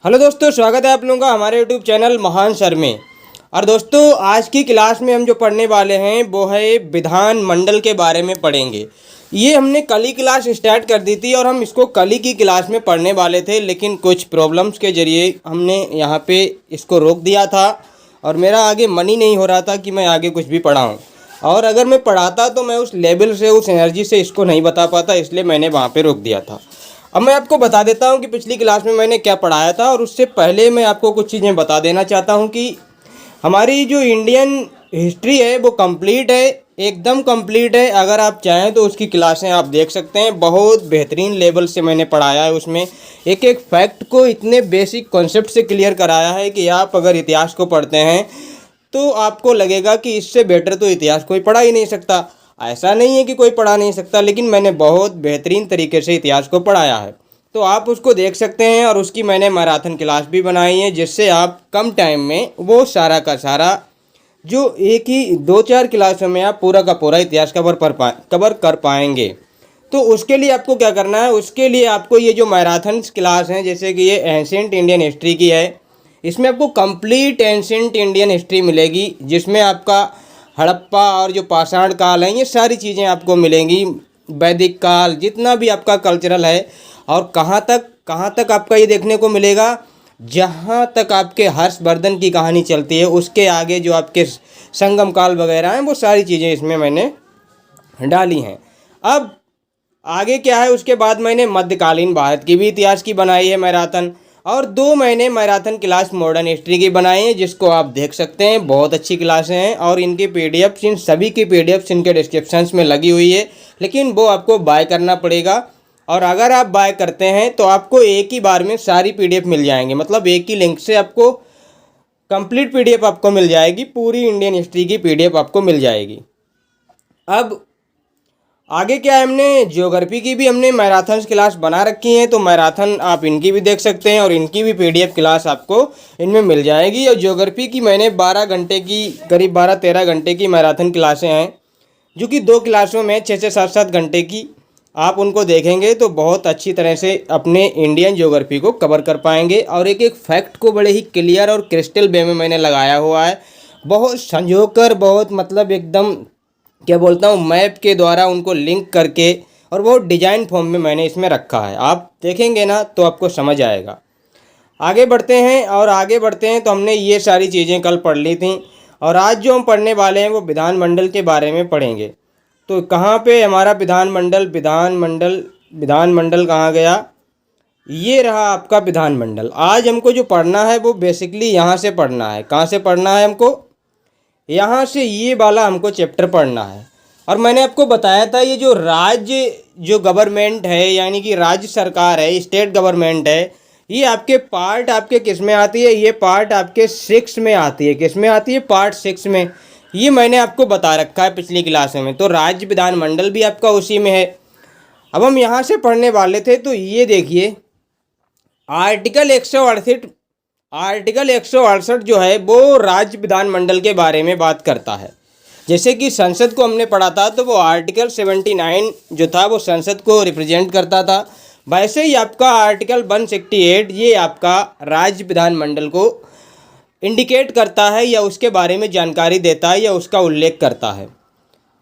Hello दोस्तों, स्वागत है आप लोगों का हमारे यूट्यूब चैनल महान सर में। और दोस्तों, आज की क्लास में हम जो पढ़ने वाले हैं वो है विधान मंडल के बारे में पढ़ेंगे। ये हमने कल ही क्लास स्टार्ट कर दी थी और हम इसको कल ही की क्लास में पढ़ने वाले थे, लेकिन कुछ प्रॉब्लम्स के ज़रिए हमने यहाँ पे इसको रोक दिया था और मेरा आगे मन ही नहीं हो रहा था कि मैं आगे कुछ भी पढ़ाऊँ। और अगर मैं पढ़ाता तो मैं उस लेवल से, उस एनर्जी से इसको नहीं बता पाता, इसलिए मैंने वहाँ पर रोक दिया था। अब मैं आपको बता देता हूँ कि पिछली क्लास में मैंने क्या पढ़ाया था, और उससे पहले मैं आपको कुछ चीज़ें बता देना चाहता हूँ कि हमारी जो इंडियन हिस्ट्री है वो कंप्लीट है, एकदम कंप्लीट है। अगर आप चाहें तो उसकी क्लासें आप देख सकते हैं, बहुत बेहतरीन लेवल से मैंने पढ़ाया है। उसमें एक एक फैक्ट को इतने बेसिक कॉन्सेप्ट से क्लियर कराया है कि आप अगर इतिहास को पढ़ते हैं तो आपको लगेगा कि इससे बेटर तो इतिहास कोई पढ़ा ही नहीं सकता। ऐसा नहीं है कि कोई पढ़ा नहीं सकता, लेकिन मैंने बहुत बेहतरीन तरीके से इतिहास को पढ़ाया है, तो आप उसको देख सकते हैं। और उसकी मैंने मैराथन क्लास भी बनाई है, जिससे आप कम टाइम में वो सारा का सारा जो एक ही 2-4 क्लासों में आप पूरा का पूरा इतिहास कवर कर पाएंगे। तो उसके लिए आपको क्या करना है, उसके लिए आपको ये जो मैराथन क्लास हैं, जैसे कि ये एंशिएंट इंडियन हिस्ट्री की है, इसमें आपको कंप्लीट एंशिएंट इंडियन हिस्ट्री मिलेगी, जिसमें आपका हड़प्पा और जो पाषाण काल है, ये सारी चीज़ें आपको मिलेंगी। वैदिक काल, जितना भी आपका कल्चरल है, और कहाँ तक आपका ये देखने को मिलेगा, जहाँ तक आपके हर्षवर्धन की कहानी चलती है उसके आगे जो आपके संगम काल वगैरह हैं, वो सारी चीज़ें इसमें मैंने डाली हैं। अब आगे क्या है, उसके बाद मैंने मध्यकालीन भारत की भी इतिहास की बनाई है मैराथन, और 2 महीने मैराथन क्लास मॉडर्न हिस्ट्री की बनाई है, जिसको आप देख सकते हैं। बहुत अच्छी क्लासें हैं और इनकी पीडीएफ्स, इन सभी की पीडीएफ्स इनके डिस्क्रिप्शंस में लगी हुई है, लेकिन वो आपको बाय करना पड़ेगा। और अगर आप बाय करते हैं तो आपको एक ही बार में सारी पीडीएफ मिल जाएंगे, मतलब एक ही लिंक से आपको कंप्लीट पीडीएफ आपको मिल जाएगी, पूरी इंडियन हिस्ट्री की पीडीएफ आपको मिल जाएगी। अब आगे क्या है, हमने ज्योग्राफी की भी हमने मैराथन क्लास बना रखी है, तो मैराथन आप इनकी भी देख सकते हैं और इनकी भी पीडीएफ क्लास आपको इनमें मिल जाएगी। और ज्योग्राफी की मैंने 12 घंटे की, करीब 12-13 घंटे की मैराथन क्लासें हैं, जो कि 2 क्लासों में 6-6, 7-7 घंटे की आप उनको देखेंगे तो बहुत अच्छी तरह से अपने इंडियन ज्योग्राफी को कवर कर पाएंगे। और एक एक फैक्ट को बड़े ही क्लियर और क्रिस्टल वे में मैंने लगाया हुआ है, बहुत संजो कर, बहुत मतलब एकदम क्या बोलता हूँ, मैप के द्वारा उनको लिंक करके, और वो डिजाइन फॉर्म में मैंने इसमें रखा है। आप देखेंगे ना तो आपको समझ आएगा। आगे बढ़ते हैं, और आगे बढ़ते हैं तो हमने ये सारी चीज़ें कल पढ़ ली थी, और आज जो हम पढ़ने वाले हैं वो विधानमंडल के बारे में पढ़ेंगे। तो कहाँ पे हमारा विधानमंडल कहाँ गया, ये रहा आपका विधानमंडल। आज हमको जो पढ़ना है वो बेसिकली यहाँ से पढ़ना है। कहाँ से पढ़ना है हमको, यहाँ से ये वाला हमको चैप्टर पढ़ना है। और मैंने आपको बताया था ये जो राज्य, जो गवर्नमेंट है, यानी कि राज्य सरकार है, स्टेट गवर्नमेंट है, ये आपके पार्ट आपके किस में आती है, ये पार्ट आपके 6 में आती है। किस में आती है, पार्ट 6 में। ये मैंने आपको बता रखा है पिछली क्लास में। तो राज्य विधानमंडल भी आपका उसी में है। अब हम यहाँ से पढ़ने वाले थे, तो ये देखिए आर्टिकल 168 जो है वो राज्य विधानमंडल के बारे में बात करता है। जैसे कि संसद को हमने पढ़ा था, तो वो आर्टिकल 79 जो था वो संसद को रिप्रेजेंट करता था। वैसे ही आपका आर्टिकल 168 ये आपका राज्य विधानमंडल को इंडिकेट करता है, या उसके बारे में जानकारी देता है, या उसका उल्लेख करता है।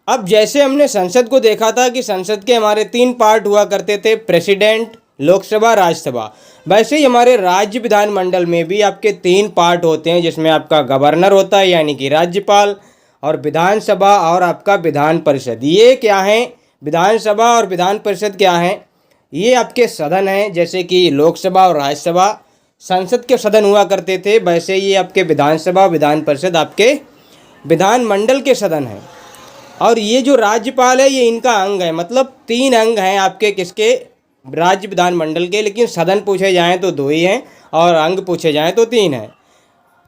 अब जैसे हमने संसद को देखा था कि संसद के हमारे 3 पार्ट हुआ करते थे, प्रेसिडेंट, लोकसभा, राज्यसभा, वैसे ही हमारे राज्य विधानमंडल में भी आपके 3 पार्ट होते हैं, जिसमें आपका गवर्नर होता है यानी कि राज्यपाल, और विधानसभा और आपका विधान परिषद। ये क्या है, विधानसभा और विधान परिषद क्या है, ये आपके सदन हैं। जैसे कि लोकसभा और राज्यसभा संसद के सदन हुआ करते थे, वैसे ये आपके विधानसभा, विधान परिषद आपके विधानमंडल के सदन हैं। और ये जो राज्यपाल है ये इनका अंग है, मतलब 3 अंग हैं आपके किसके, राज्य विधानमंडल के, लेकिन सदन पूछे जाएं तो 2 ही हैं और अंग पूछे जाएं तो 3 हैं।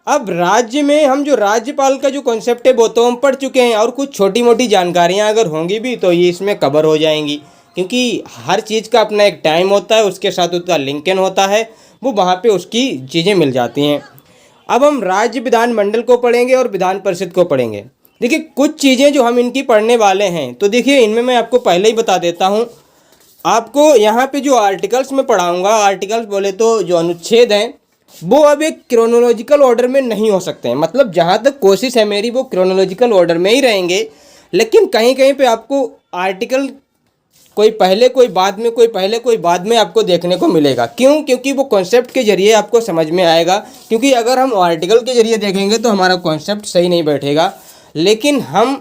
अब राज्य में हम जो राज्यपाल का जो कॉन्सेप्ट है वो तो हम पढ़ चुके हैं, और कुछ छोटी मोटी जानकारियां अगर होंगी भी तो ये इसमें कवर हो जाएंगी, क्योंकि हर चीज़ का अपना एक टाइम होता है, उसके साथ उसका लिंकन होता है, वो वहाँ पे उसकी चीज़ें मिल जाती हैं। अब हम राज्य विधानमंडल को पढ़ेंगे और विधान परिषद को पढ़ेंगे। देखिए कुछ चीज़ें जो हम इनकी पढ़ने वाले हैं, तो देखिए इनमें मैं आपको पहले ही बता देता हूँ। आपको यहाँ पे जो आर्टिकल्स में पढ़ाऊँगा, आर्टिकल्स बोले तो जो अनुच्छेद हैं, वो अब एक क्रोनोलॉजिकल ऑर्डर में नहीं हो सकते हैं। मतलब जहाँ तक कोशिश है मेरी, वो क्रोनोलॉजिकल ऑर्डर में ही रहेंगे, लेकिन कहीं कहीं पे आपको आर्टिकल कोई पहले कोई बाद में, कोई पहले कोई बाद में आपको देखने को मिलेगा। क्यों? क्योंकि वो कॉन्सेप्ट के जरिए आपको समझ में आएगा। क्योंकि अगर हम आर्टिकल के जरिए देखेंगे तो हमारा कॉन्सेप्ट सही नहीं बैठेगा, लेकिन हम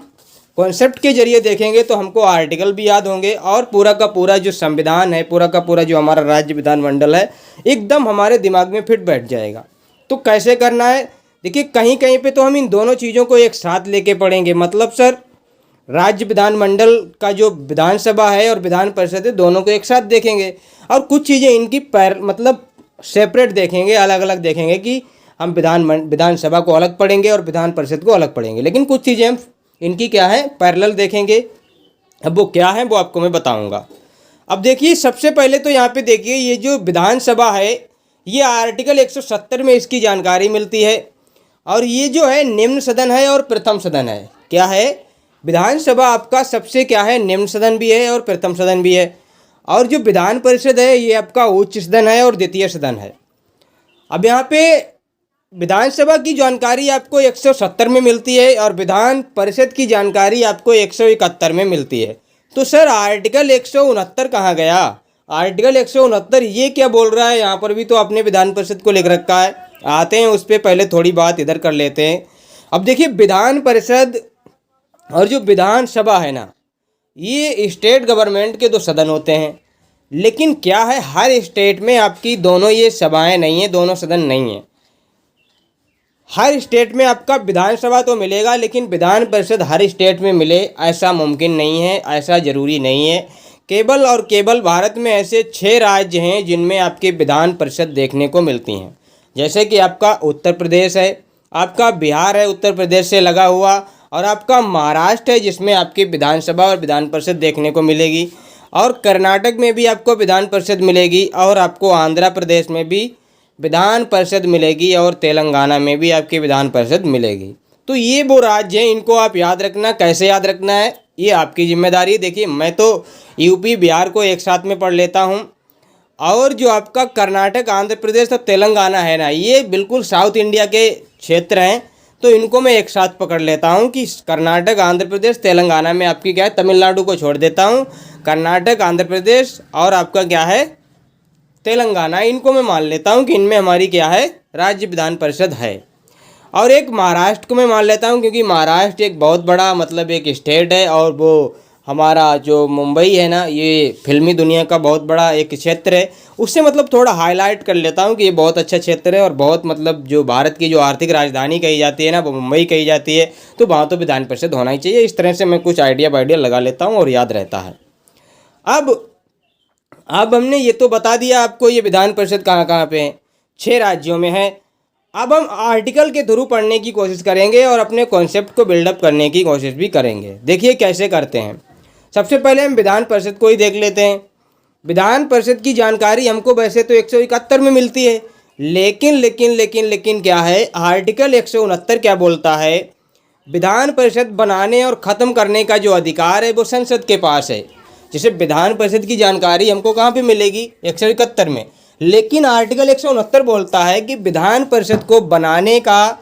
कॉन्सेप्ट के जरिए देखेंगे तो हमको आर्टिकल भी याद होंगे और पूरा का पूरा जो संविधान है, पूरा का पूरा जो हमारा राज्य विधानमंडल है, एकदम हमारे दिमाग में फिट बैठ जाएगा। तो कैसे करना है? देखिए, कहीं कहीं पे तो हम इन दोनों चीज़ों को एक साथ लेके पढ़ेंगे। मतलब सर, राज्य विधानमंडल का जो विधानसभा है और विधान परिषद है, दोनों को एक साथ देखेंगे, और कुछ चीज़ें इनकी मतलब सेपरेट देखेंगे, अलग अलग देखेंगे कि हम विधानसभा को अलग पढ़ेंगे और विधान परिषद को अलग पढ़ेंगे। लेकिन कुछ चीज़ें हम इनकी क्या है, पैरेलल देखेंगे। अब वो क्या है वो आपको मैं बताऊंगा। अब देखिए, सबसे पहले तो यहाँ पे देखिए, ये जो विधानसभा है, ये आर्टिकल 170 में इसकी जानकारी मिलती है। और ये जो है निम्न सदन है और प्रथम सदन है। क्या है? विधानसभा आपका सबसे क्या है, निम्न सदन भी है और प्रथम सदन भी है। और जो विधान परिषद है, ये आपका उच्च सदन है और द्वितीय सदन है। अब यहाँ पे विधानसभा की जानकारी आपको 170 में मिलती है और विधान परिषद की जानकारी आपको 171 में मिलती है। तो सर, आर्टिकल 169 कहाँ गया? आर्टिकल 169 ये क्या बोल रहा है? यहाँ पर भी तो आपने विधान परिषद को लिख रखा है। आते हैं उस पर, पहले थोड़ी बात इधर कर लेते हैं। अब देखिए, विधान परिषद और जो विधानसभा है ना, ये स्टेट गवर्नमेंट के दो सदन होते हैं। लेकिन क्या है, हर स्टेट में आपकी दोनों ये सभाएं नहीं है, दोनों सदन नहीं है। हर स्टेट में आपका विधानसभा तो मिलेगा, लेकिन विधान परिषद हर स्टेट में मिले ऐसा मुमकिन नहीं है, ऐसा ज़रूरी नहीं है। केवल और केवल भारत में ऐसे 6 राज्य हैं जिनमें आपके विधान परिषद देखने को मिलती हैं। जैसे कि आपका उत्तर प्रदेश है, आपका बिहार है उत्तर प्रदेश से लगा हुआ, और आपका महाराष्ट्र है जिसमें आपकी विधानसभा और विधान परिषद देखने को मिलेगी, और कर्नाटक में भी आपको विधान परिषद मिलेगी, और आपको आंध्र प्रदेश में भी विधान परिषद मिलेगी, और तेलंगाना में भी आपकी विधान परिषद मिलेगी। तो ये वो राज्य हैं, इनको आप याद रखना। कैसे याद रखना है ये आपकी जिम्मेदारी। देखिए, मैं तो यूपी बिहार को एक साथ में पढ़ लेता हूँ, और जो आपका कर्नाटक आंध्र प्रदेश और तेलंगाना है ना, ये बिल्कुल साउथ इंडिया के क्षेत्र हैं। तो इनको मैं एक साथ पकड़ लेता हूँ कि कर्नाटक आंध्र प्रदेश तेलंगाना में आपकी क्या है, तमिलनाडु को छोड़ देता हूँ। कर्नाटक आंध्र प्रदेश और आपका क्या है, तेलंगाना, इनको मैं मान लेता हूँ कि इनमें हमारी क्या है, राज्य विधान परिषद है। और एक महाराष्ट्र को मैं मान लेता हूँ, क्योंकि महाराष्ट्र एक बहुत बड़ा मतलब एक स्टेट है, और वो हमारा जो मुंबई है ना, ये फिल्मी दुनिया का बहुत बड़ा एक क्षेत्र है। उससे मतलब थोड़ा हाईलाइट कर लेता हूँ कि ये बहुत अच्छा क्षेत्र है, और बहुत मतलब जो भारत की जो आर्थिक राजधानी कही जाती है ना, वो मुंबई कही जाती है। तो वहाँ तो विधान परिषद होना ही चाहिए। इस तरह से मैं कुछ आइडिया लगा लेता हूँ और याद रहता है। अब हमने ये तो बता दिया आपको, ये विधान परिषद कहाँ कहाँ पे है, 6 राज्यों में है। अब हम आर्टिकल के थ्रू पढ़ने की कोशिश करेंगे और अपने कॉन्सेप्ट को बिल्डअप करने की कोशिश भी करेंगे। देखिए कैसे करते हैं। सबसे पहले हम विधान परिषद को ही देख लेते हैं। विधान परिषद की जानकारी हमको वैसे तो 171 में मिलती है, लेकिन क्या है, आर्टिकल 169 क्या बोलता है, विधान परिषद बनाने और ख़त्म करने का जो अधिकार है वो संसद के पास है। जैसे विधान परिषद की जानकारी हमको कहाँ पे मिलेगी, 171 में, लेकिन आर्टिकल 169 बोलता है कि विधान परिषद को बनाने का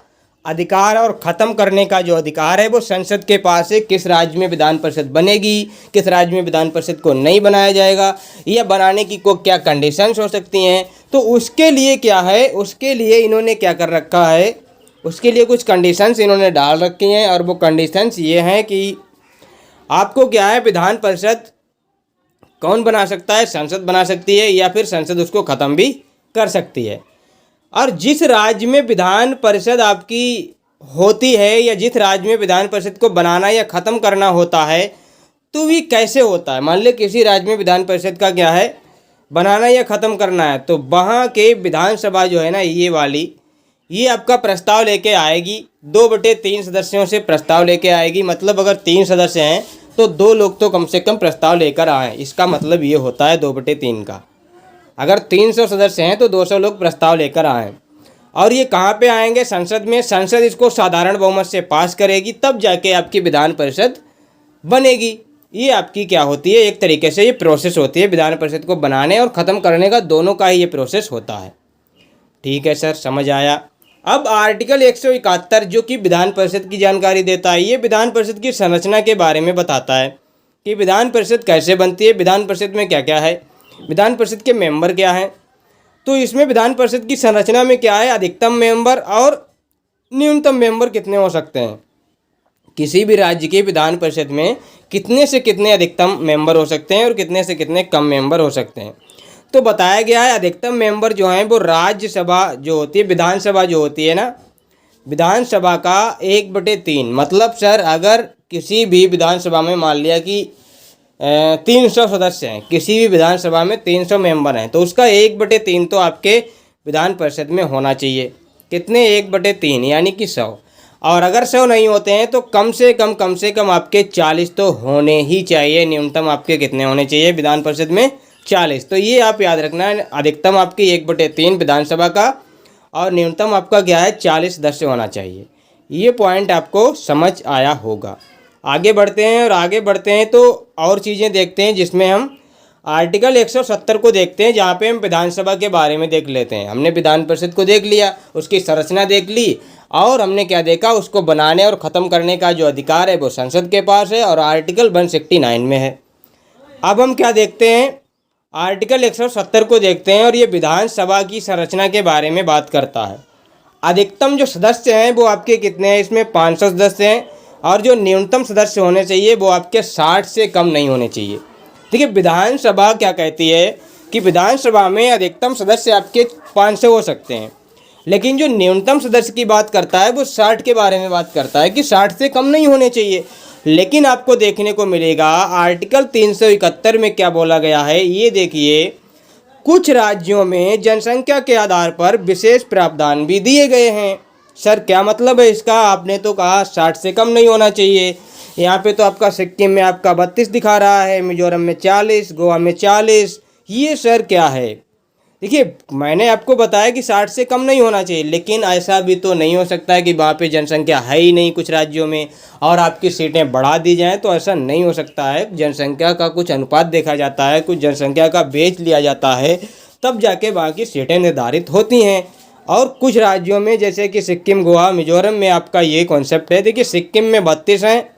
अधिकार और ख़त्म करने का जो अधिकार है वो संसद के पास है। किस राज्य में विधान परिषद बनेगी, किस राज्य में विधान परिषद को नहीं बनाया जाएगा, या बनाने की को क्या कंडीशंस हो सकती हैं, तो उसके लिए क्या है, उसके लिए इन्होंने क्या कर रखा है, उसके लिए कुछ कंडीशंस इन्होंने डाल रखी हैं। और वो कंडीशंस ये हैं कि आपको क्या है, विधान परिषद कौन बना सकता है, संसद बना सकती है, या फिर संसद उसको ख़त्म भी कर सकती है। और जिस राज्य में विधान परिषद आपकी होती है, या जिस राज्य में विधान परिषद को बनाना या ख़त्म करना होता है, तो ये कैसे होता है। मान ली किसी राज्य में विधान परिषद का क्या है, बनाना या ख़त्म करना है, तो वहाँ के विधानसभा जो है ना, ये वाली, ये आपका प्रस्ताव लेके आएगी, 2/3 सदस्यों से प्रस्ताव लेके आएगी। मतलब अगर 3 सदस्य हैं तो 2 लोग तो कम से कम प्रस्ताव लेकर आएँ। इसका मतलब ये होता है 2/3 का। अगर 300 सदस्य हैं तो 200 लोग प्रस्ताव लेकर आएँ। और ये कहाँ पे आएंगे, संसद में। संसद इसको साधारण बहुमत से पास करेगी, तब जाके आपकी विधान परिषद बनेगी। ये आपकी क्या होती है, एक तरीके से ये प्रोसेस होती है, विधान परिषद को बनाने और ख़त्म करने का दोनों का ही ये प्रोसेस होता है। ठीक है सर, समझ आया। अब आर्टिकल 171 जो कि विधान परिषद की जानकारी देता है, ये विधान परिषद की संरचना के बारे में बताता है कि विधान परिषद कैसे बनती है, विधान परिषद में क्या क्या है, विधान परिषद के मेंबर क्या हैं। तो इसमें विधान परिषद की संरचना में क्या है, अधिकतम मेंबर और न्यूनतम मेंबर कितने हो सकते हैं। किसी भी राज्य के विधान परिषद में कितने से कितने अधिकतम मेंबर हो सकते हैं और कितने से कितने कम मेंबर हो सकते हैं। तो बताया गया है अधिकतम मेंबर जो हैं वो राज्यसभा जो होती है, विधानसभा जो होती है ना, विधानसभा का 1/3। मतलब सर अगर किसी भी विधानसभा में मान लिया कि 300 सदस्य हैं, किसी भी विधानसभा में 300 मेंबर हैं, तो उसका 1/3 तो आपके विधान परिषद में होना चाहिए। कितने, 1/3 यानी कि 100। और अगर 100 नहीं होते हैं तो कम से कम आपके 40 तो होने ही चाहिए। न्यूनतम आपके कितने होने चाहिए विधान परिषद में, 40। तो ये आप याद रखना है, अधिकतम आपकी 1/3 विधानसभा का और न्यूनतम आपका क्या है, 40 सदस्य होना चाहिए। ये पॉइंट आपको समझ आया होगा। आगे बढ़ते हैं और आगे बढ़ते हैं तो और चीज़ें देखते हैं, जिसमें हम आर्टिकल 170 को देखते हैं, जहाँ पे हम विधानसभा के बारे में देख लेते हैं। हमने विधान परिषद को देख लिया, उसकी संरचना देख ली, और हमने क्या देखा, उसको बनाने और ख़त्म करने का जो अधिकार है वो संसद के पास है और आर्टिकल 169 में है। अब हम क्या देखते हैं, आर्टिकल 170 को देखते हैं और ये विधानसभा की संरचना के बारे में बात करता है। अधिकतम जो सदस्य हैं वो आपके कितने हैं, इसमें 500 सदस्य हैं, और जो न्यूनतम सदस्य होने चाहिए वो आपके 60 से कम नहीं होने चाहिए। देखिए विधानसभा क्या कहती है कि विधानसभा में अधिकतम सदस्य आपके 500 हो सकते हैं, लेकिन जो न्यूनतम सदस्य की बात करता है वो 60 के बारे में बात करता है कि 60 से कम नहीं होने चाहिए। लेकिन आपको देखने को मिलेगा आर्टिकल 371 में क्या बोला गया है, ये देखिए, कुछ राज्यों में जनसंख्या के आधार पर विशेष प्रावधान भी दिए गए हैं। सर क्या मतलब है इसका, आपने तो कहा 60 से कम नहीं होना चाहिए। यहाँ पे तो आपका सिक्किम में आपका 32 दिखा रहा है, मिजोरम में 40, गोवा में 40। ये सर क्या है, देखिए मैंने आपको बताया कि 60 से कम नहीं होना चाहिए, लेकिन ऐसा भी तो नहीं हो सकता है कि वहाँ पे जनसंख्या है ही नहीं कुछ राज्यों में और आपकी सीटें बढ़ा दी जाएं। तो ऐसा नहीं हो सकता है। जनसंख्या का कुछ अनुपात देखा जाता है, कुछ जनसंख्या का बेच लिया जाता है, तब जाके वहाँ की सीटें निर्धारित होती हैं। और कुछ राज्यों में जैसे कि सिक्किम, गोवा, मिजोरम में आपका ये कॉन्सेप्ट है। देखिए सिक्किम में 32 हैं,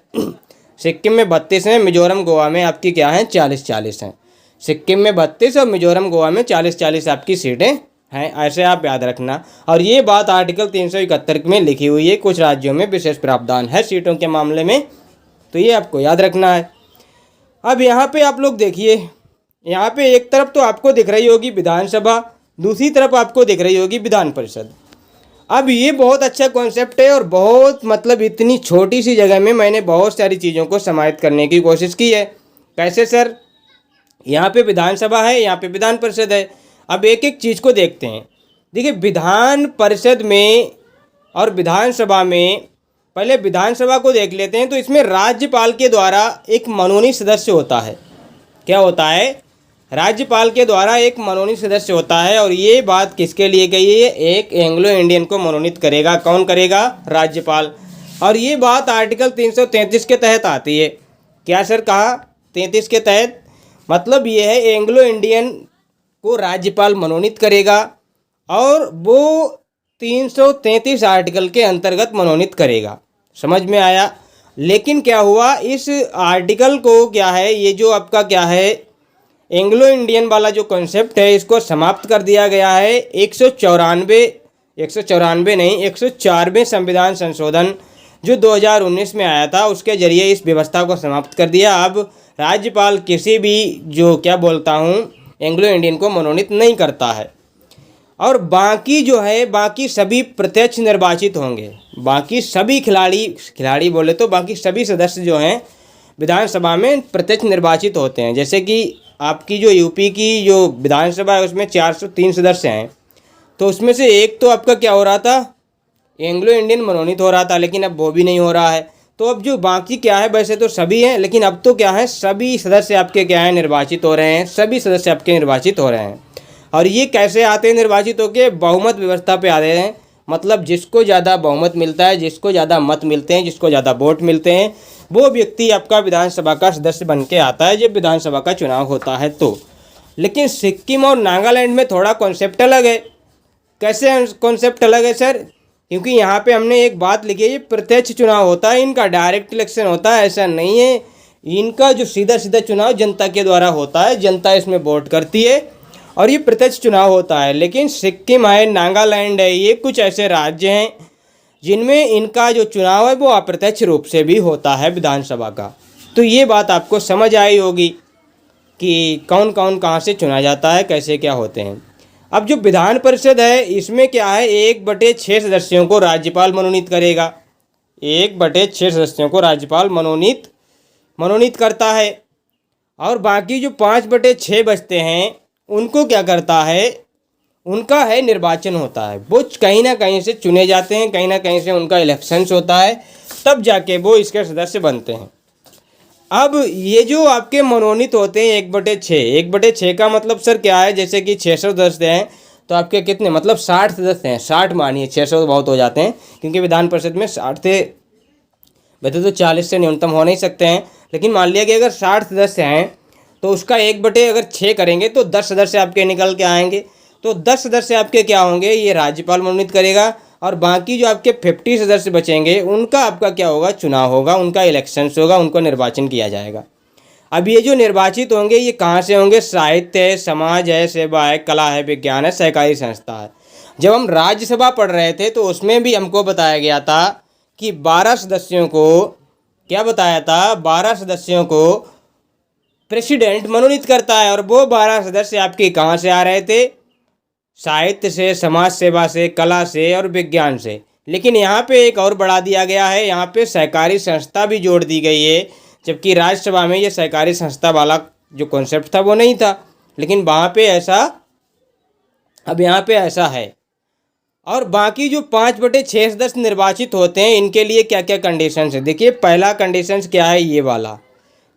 सिक्किम में 32 हैं, मिजोरम, गोवा में आपकी क्या हैं, 40-40 हैं। सिक्किम में 32 और मिजोरम, गोवा में 40-40 आपकी सीटें हैं, ऐसे आप याद रखना। और ये बात आर्टिकल 371 में लिखी हुई है, कुछ राज्यों में विशेष प्रावधान है सीटों के मामले में, तो ये आपको याद रखना है। अब यहाँ पे आप लोग देखिए, यहाँ पे एक तरफ तो आपको दिख रही होगी विधानसभा, दूसरी तरफ आपको दिख रही होगी विधान परिषद। अब ये बहुत अच्छा कॉन्सेप्ट है और बहुत मतलब इतनी छोटी सी जगह में मैंने बहुत सारी चीज़ों को समाहित करने की कोशिश की है। कैसे सर, यहाँ पे विधानसभा है, यहाँ पे विधान परिषद है। अब एक एक चीज़ को देखते हैं। देखिए विधान परिषद में और विधानसभा में, पहले विधानसभा को देख लेते हैं। तो इसमें राज्यपाल के द्वारा एक मनोनीत सदस्य होता है। क्या होता है, राज्यपाल के द्वारा एक मनोनीत सदस्य होता है। और ये बात किसके लिए कही है, एक एंग्लो इंडियन को मनोनीत करेगा। कौन करेगा, राज्यपाल। और ये बात आर्टिकल 333 के तहत आती है। क्या सर कहा, 33 के तहत, मतलब ये है एंग्लो इंडियन को राज्यपाल मनोनीत करेगा और वो 333 आर्टिकल के अंतर्गत मनोनीत करेगा। समझ में आया। लेकिन क्या हुआ, इस आर्टिकल को क्या है, ये जो आपका क्या है एंग्लो इंडियन वाला जो कॉन्सेप्ट है, इसको समाप्त कर दिया गया है 194वें संविधान संशोधन जो 2019 में आया था, उसके जरिए इस व्यवस्था को समाप्त कर दिया। अब राज्यपाल किसी भी जो क्या बोलता हूँ एंग्लो इंडियन को मनोनीत नहीं करता है। और बाकी जो है, बाकी सभी प्रत्यक्ष निर्वाचित होंगे। बाकी सभी खिलाड़ी बोले तो बाकी सभी सदस्य जो हैं विधानसभा में प्रत्यक्ष निर्वाचित होते हैं। जैसे कि आपकी जो यूपी की जो विधानसभा है उसमें 403 सदस्य हैं, तो उसमें से एक तो आपका क्या हो रहा था, एंग्लो इंडियन मनोनीत हो रहा था, लेकिन अब वो भी नहीं हो रहा है। तो अब जो बाकी क्या है, वैसे तो सभी हैं, लेकिन अब तो क्या है, सभी सदस्य आपके क्या है निर्वाचित हो रहे हैं, सभी सदस्य आपके निर्वाचित हो रहे हैं। और ये कैसे आते हैं निर्वाचित होकर, बहुमत व्यवस्था पे आते हैं। मतलब जिसको ज़्यादा बहुमत मिलता है, जिसको ज़्यादा मत मिलते हैं, जिसको ज़्यादा वोट मिलते हैं, वो व्यक्ति आपका विधानसभा का सदस्य बन के आता है जब विधानसभा का चुनाव होता है तो। लेकिन सिक्किम और नागालैंड में थोड़ा कॉन्सेप्ट अलग है। कैसे कॉन्सेप्ट अलग है सर? क्योंकि यहाँ पे हमने एक बात लिखी है, ये प्रत्यक्ष चुनाव होता है, इनका डायरेक्ट इलेक्शन होता है, ऐसा नहीं है। इनका जो सीधा सीधा चुनाव जनता के द्वारा होता है, जनता इसमें वोट करती है और ये प्रत्यक्ष चुनाव होता है। लेकिन सिक्किम है, नागालैंड है, ये कुछ ऐसे राज्य हैं जिनमें इनका जो चुनाव है वो अप्रत्यक्ष रूप से भी होता है विधानसभा का। तो ये बात आपको समझ आई होगी कि कौन कौन कहाँ से चुना जाता है, कैसे क्या होते हैं। अब जो विधान परिषद है इसमें क्या है, 1/6 सदस्यों को राज्यपाल मनोनीत करेगा। 1/6 सदस्यों को राज्यपाल मनोनीत करता है और बाकी जो 5/6 बचते हैं उनको क्या करता है, उनका है निर्वाचन होता है। वो कहीं ना कहीं से चुने जाते हैं, कहीं ना कहीं से उनका इलेक्शंस होता है, तब जाके वो इसके सदस्य बनते हैं। अब ये जो आपके मनोनीत होते हैं 1/6 का मतलब सर क्या है, जैसे कि 600 सदस्य हैं तो आपके कितने मतलब 60 सदस्य हैं। 60 मानिए, 600 तो बहुत हो जाते हैं क्योंकि विधान परिषद में 60 थे, वैसे तो 40 से न्यूनतम हो नहीं सकते हैं, लेकिन मान लिया कि अगर 60 सदस्य हैं तो उसका 1/6 करेंगे तो 10 सदस्य आपके निकल के आएंगे। तो 10 सदस्य आपके क्या होंगे, ये राज्यपाल मनोनीत करेगा और बाकी जो आपके 50 सदस्य बचेंगे उनका आपका क्या होगा, चुनाव होगा, उनका इलेक्शंस होगा, उनको निर्वाचन किया जाएगा। अब ये जो निर्वाचित होंगे ये कहाँ से होंगे, साहित्य है, समाज है, सेवा है, कला है, विज्ञान है, सहकारी संस्था है। जब हम राज्यसभा पढ़ रहे थे तो उसमें भी हमको बताया गया था कि 12 सदस्यों को क्या बताया था, 12 सदस्यों को प्रेसिडेंट मनोनीत करता है और वो 12 सदस्य आपके कहाँ से आ रहे थे, साहित्य से, समाज सेवा से, कला से और विज्ञान से। लेकिन यहाँ पे एक और बढ़ा दिया गया है, यहाँ पे सहकारी संस्था भी जोड़ दी गई है, जबकि राज्यसभा में ये सहकारी संस्था वाला जो कॉन्सेप्ट था वो नहीं था, लेकिन वहाँ पे ऐसा, अब यहाँ पे ऐसा है। और बाकी जो 5/6 सदस्य निर्वाचित होते हैं इनके लिए क्या क्या कंडीशंस है, देखिए पहला कंडीशंस क्या है ये वाला,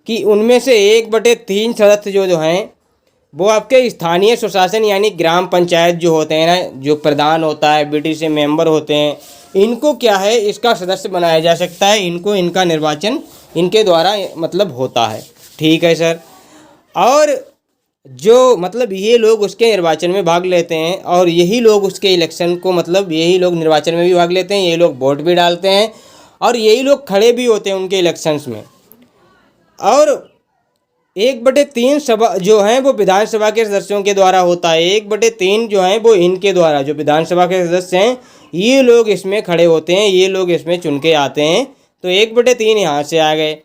कि उनमें से 1/3 सदस्य जो हैं वो आपके स्थानीय स्वशासन यानी ग्राम पंचायत जो होते हैं ना, जो प्रधान होता है, बीडीसी मेंबर होते हैं, इनको क्या है इसका सदस्य बनाया जा सकता है, इनको इनका निर्वाचन इनके द्वारा मतलब होता है। ठीक है सर। और जो मतलब ये लोग उसके निर्वाचन में भाग लेते हैं और यही लोग उसके इलेक्शन को मतलब यही लोग निर्वाचन में भी भाग लेते हैं, यही लोग वोट भी डालते हैं और यही लोग खड़े भी होते हैं उनके इलेक्शंस में। और 1/3 सभा जो है वो विधानसभा के सदस्यों के द्वारा होता है, 1/3 जो है वो इनके द्वारा, जो विधानसभा के सदस्य हैं ये लोग इसमें खड़े होते हैं, ये लोग इसमें चुन के आते हैं। तो 1/3 यहाँ से आ गए।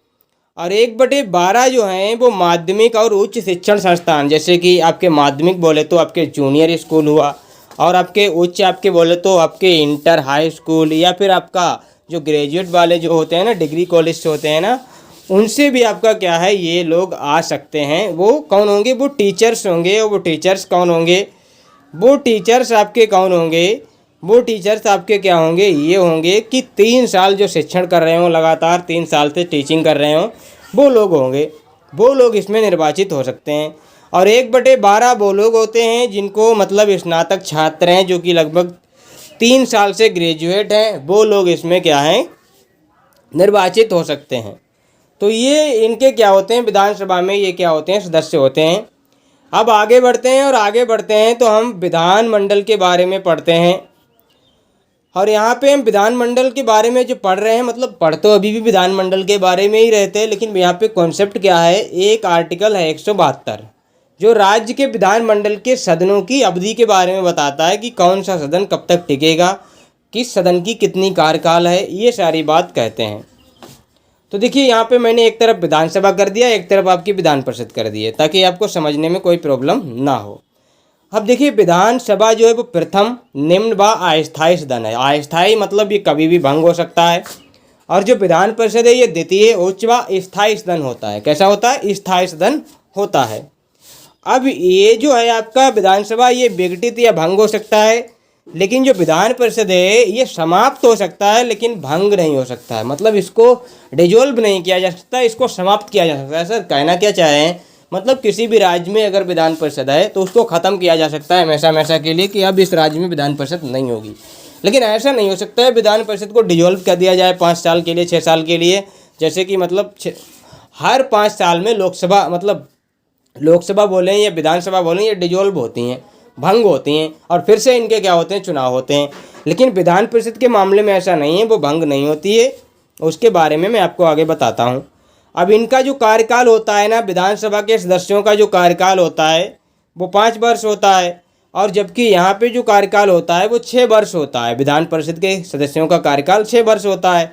और 1/12 जो हैं वो माध्यमिक और उच्च शिक्षण संस्थान, जैसे कि आपके माध्यमिक बोले तो आपके जूनियर स्कूल हुआ और आपके उच्च आपके बोले तो आपके इंटर हाई स्कूल, या फिर आपका जो ग्रेजुएट वाले जो होते हैं ना, डिग्री कॉलेज होते हैं ना, उनसे भी आपका क्या है ये लोग आ सकते हैं। वो कौन होंगे, वो टीचर्स होंगे। और वो टीचर्स कौन होंगे, वो टीचर्स आपके कौन होंगे, वो टीचर्स आपके क्या होंगे, ये होंगे कि 3 साल जो शिक्षण कर रहे हों, लगातार 3 साल से टीचिंग कर रहे हों, वो लोग होंगे, वो लोग इसमें निर्वाचित हो सकते हैं। और 1/12 वो लोग होते हैं जिनको मतलब स्नातक छात्र हैं जो कि लगभग 3 साल से ग्रेजुएट हैं, वो लोग इसमें क्या हैं निर्वाचित हो सकते हैं। तो ये इनके क्या होते हैं, विधानसभा में ये क्या होते हैं, सदस्य होते हैं। अब आगे बढ़ते हैं और आगे बढ़ते हैं तो हम विधानमंडल के बारे में पढ़ते हैं। और यहाँ पे हम विधानमंडल के बारे में जो पढ़ रहे हैं, मतलब पढ़ तो अभी भी विधानमंडल के बारे में ही रहते हैं, लेकिन यहाँ पे कॉन्सेप्ट क्या है, एक आर्टिकल है 172 जो राज्य के विधानमंडल के सदनों की अवधि के बारे में बताता है कि कौन सा सदन कब तक टिकेगा, किस सदन की कितनी कार्यकाल है, ये सारी बात कहते हैं। तो देखिए यहाँ पे मैंने एक तरफ विधानसभा कर दिया, एक तरफ आपकी विधान परिषद कर दी है, ताकि आपको समझने में कोई प्रॉब्लम ना हो। अब देखिए विधानसभा जो है वो प्रथम, निम्न व अस्थायी सदन है। अस्थायी मतलब ये कभी भी भंग हो सकता है। और जो विधान परिषद है ये द्वितीय, उच्च व स्थायी सदन होता है। कैसा होता है, स्थायी सदन होता है। अब ये जो है आपका विधानसभा ये विघटित या भंग हो सकता है, लेकिन जो विधान परिषद है ये समाप्त हो सकता है लेकिन भंग नहीं हो सकता है। मतलब इसको डिजोल्व नहीं किया जा सकता, इसको समाप्त किया जा सकता है। सर कहना क्या चाह रहे हैं, मतलब किसी भी राज्य में अगर विधान परिषद है तो उसको ख़त्म किया जा सकता है हमेशा हमेशा के लिए कि अब इस राज्य में विधान परिषद नहीं होगी, लेकिन ऐसा नहीं हो सकता है विधान परिषद को डिजोल्व कर दिया जाए 5 साल के लिए, 6 साल के लिए। जैसे कि मतलब हर 5 साल में लोकसभा, मतलब लोकसभा बोलें या विधानसभा बोलें, ये डिजोल्व होती हैं, भंग होती हैं और फिर से इनके क्या होते हैं, चुनाव होते हैं। लेकिन विधान परिषद के मामले में ऐसा नहीं है, वो भंग नहीं होती है। उसके बारे में मैं आपको आगे बताता हूँ। अब इनका जो कार्यकाल होता है ना, विधानसभा के सदस्यों का जो कार्यकाल होता है वो 5 वर्ष होता है, और जबकि यहाँ पे जो कार्यकाल होता है वो 6 वर्ष होता है। विधान परिषद के सदस्यों का कार्यकाल 6 वर्ष होता है।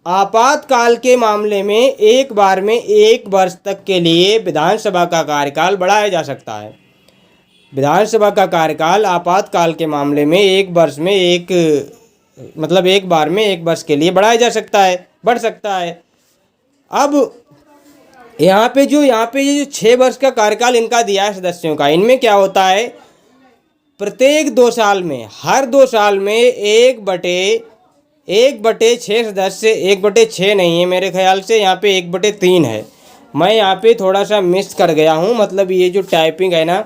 आपातकाल के मामले में एक बार में 1 वर्ष तक के लिए विधानसभा का कार्यकाल बढ़ाया जा सकता है। विधानसभा का कार्यकाल आपातकाल के मामले में 1 वर्ष में एक बार में 1 वर्ष के लिए बढ़ाया जा सकता है, बढ़ सकता है। अब यहाँ पे ये जो 6 वर्ष का कार्यकाल इनका दिया है सदस्यों का, इनमें क्या होता है, प्रत्येक 2 साल में, हर 2 साल में 1/6 सदस्य, 1/6 नहीं है मेरे ख्याल से, यहाँ पे 1/3 है। मैं यहाँ पे थोड़ा सा मिस कर गया हूँ, मतलब ये जो टाइपिंग है ना,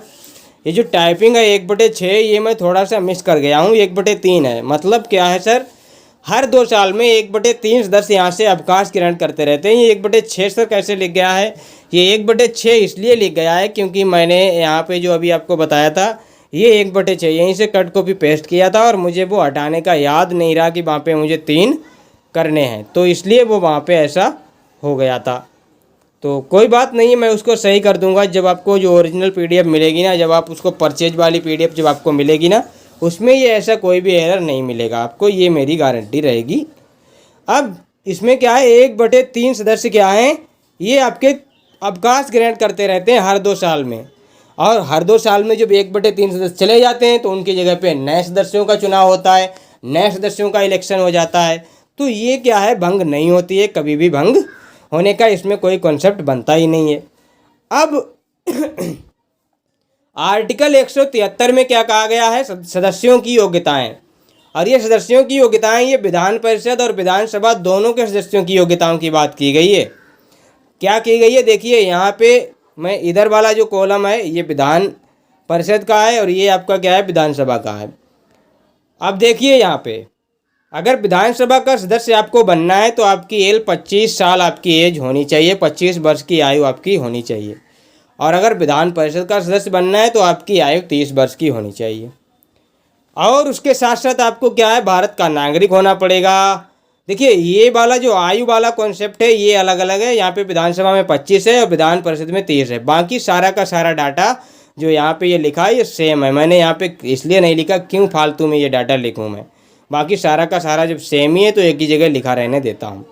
ये जो टाइपिंग है 1/6, ये मैं थोड़ा सा मिस कर गया हूँ, 1/3 है। मतलब क्या है सर, हर 2 साल में 1/3 सदस्य यहाँ से अवकाश ग्रहण करते रहते हैं। ये 1/6 सर कैसे लिख गया है, ये 1/6 इसलिए लिख गया है क्योंकि मैंने यहाँ पे जो अभी आपको बताया था, ये 1/6 यहीं से कट कॉपी पेस्ट किया था और मुझे वो हटाने का याद नहीं रहा कि वहाँ पे मुझे 3 करने हैं, तो इसलिए वो वहाँ पे ऐसा हो गया था। तो कोई बात नहीं है, मैं उसको सही कर दूंगा जब आपको जो ओरिजिनल PDF मिलेगी ना, जब आप उसको परचेज वाली PDF जब आपको मिलेगी ना, उसमें ये ऐसा कोई भी एरर नहीं मिलेगा आपको, ये मेरी गारंटी रहेगी। अब इसमें क्या है, 1/3 सदस्य क्या हैं, ये आपके अवकाश ग्रहण करते रहते हैं हर 2 साल में, और हर 2 साल में जब 1/3 सदस्य चले जाते हैं तो उनकी जगह पे नए सदस्यों का चुनाव होता है, नए सदस्यों का इलेक्शन हो जाता है। तो ये क्या है, भंग नहीं होती है, कभी भी भंग होने का इसमें कोई कॉन्सेप्ट बनता ही नहीं है। अब आर्टिकल 173 में क्या कहा गया है, सदस्यों की योग्यताएं, और ये सदस्यों की योग्यताएं, ये विधान परिषद और विधानसभा दोनों के सदस्यों की योग्यताओं की बात की गई है। क्या की गई है, देखिए यहाँ पे मैं इधर वाला जो कॉलम है ये विधान परिषद का है और ये आपका क्या है, विधानसभा का है। अब देखिए यहाँ पे, अगर विधानसभा का सदस्य आपको बनना है तो आपकी 25 साल आपकी एज होनी चाहिए, 25 वर्ष की आयु आपकी होनी चाहिए, और अगर विधान परिषद का सदस्य बनना है तो आपकी आयु 30 वर्ष की होनी चाहिए। और उसके साथ साथ आपको क्या है, भारत का नागरिक होना पड़ेगा। देखिए ये वाला जो आयु वाला कॉन्सेप्ट है ये अलग अलग है, यहाँ पे विधानसभा में 25 है और विधान परिषद में 30 है। बाकी सारा का सारा डाटा जो यहाँ पे ये लिखा है ये सेम है। मैंने यहाँ पे इसलिए नहीं लिखा, क्यों फालतू में ये डाटा लिखूँ मैं, बाकी सारा का सारा जब सेम ही है तो एक ही जगह लिखा रहने देता हूँ।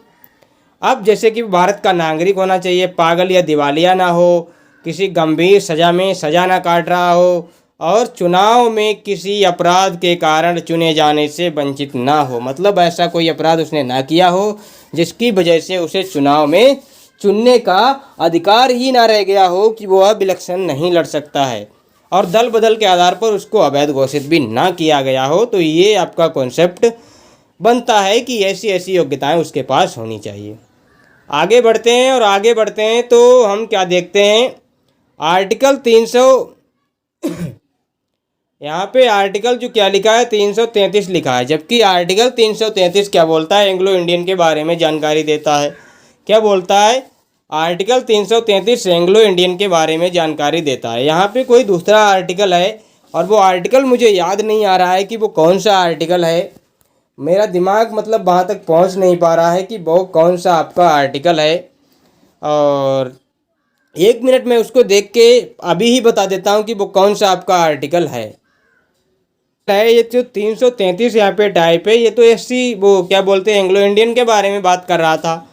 अब जैसे कि भारत का नागरिक होना चाहिए, पागल या दिवालिया ना हो, किसी गंभीर सजा में सजा ना काट रहा हो, और चुनाव में किसी अपराध के कारण चुने जाने से वंचित ना हो। मतलब ऐसा कोई अपराध उसने ना किया हो जिसकी वजह से उसे चुनाव में चुनने का अधिकार ही ना रह गया हो कि वो अब इलेक्शन नहीं लड़ सकता है, और दल बदल के आधार पर उसको अवैध घोषित भी ना किया गया हो। तो ये आपका कॉन्सेप्ट बनता है कि ऐसी ऐसी योग्यताएं उसके पास होनी चाहिए। आगे बढ़ते हैं, और आगे बढ़ते हैं तो हम क्या देखते हैं, आर्टिकल 300 यहाँ पे आर्टिकल जो क्या लिखा है 333 लिखा है, जबकि आर्टिकल 333 क्या बोलता है, एंग्लो इंडियन के बारे में जानकारी देता है। क्या बोलता है, आर्टिकल 333 एंग्लो इंडियन के बारे में जानकारी देता है। यहाँ पे कोई दूसरा आर्टिकल है और वो आर्टिकल मुझे याद नहीं आ रहा है कि वो कौन सा आर्टिकल है, मेरा दिमाग मतलब वहाँ तक पहुँच नहीं पा रहा है कि वो कौन सा आपका आर्टिकल है, और 1 मिनट में उसको देख के अभी ही बता देता हूँ कि वो कौन सा आपका आर्टिकल है। ये जो 333 यहाँ पे टाइप है, ये तो एससी वो क्या बोलते हैं एंग्लो इंडियन के बारे में बात कर रहा था,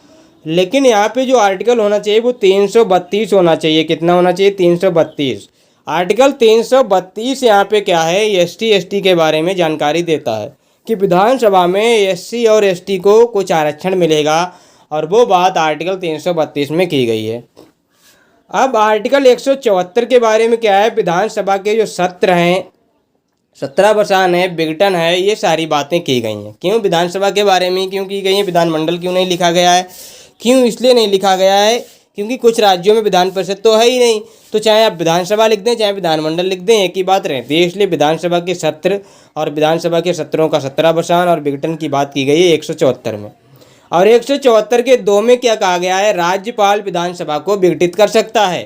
लेकिन यहाँ पे जो आर्टिकल होना चाहिए वो 332 होना चाहिए। कितना होना चाहिए, 332। आर्टिकल 332 यहाँ पे क्या है, एसटी एसटी के बारे में जानकारी देता है कि विधानसभा में एससी और एसटी को कुछ आरक्षण मिलेगा, और वो बात आर्टिकल 332 में की गई है। अब आर्टिकल 174 के बारे में क्या है, विधानसभा के जो सत्र हैं, सत्रावसान है, विघटन है, ये सारी बातें की गई हैं। क्यों विधानसभा के बारे में क्यों की गई है, विधानमंडल क्यों नहीं लिखा गया है, क्यों इसलिए नहीं लिखा गया है क्योंकि कुछ राज्यों में विधान परिषद तो है ही नहीं, तो चाहे आप विधानसभा लिख दें चाहे विधानमंडल लिख दें एक ही बात रहती है। इसलिए विधानसभा के सत्र और विधानसभा के सत्रों का सत्रावसान और विघटन की बात की गई है 174 में। और 174 के 2 में क्या कहा गया है, राज्यपाल विधानसभा को विघटित कर सकता है।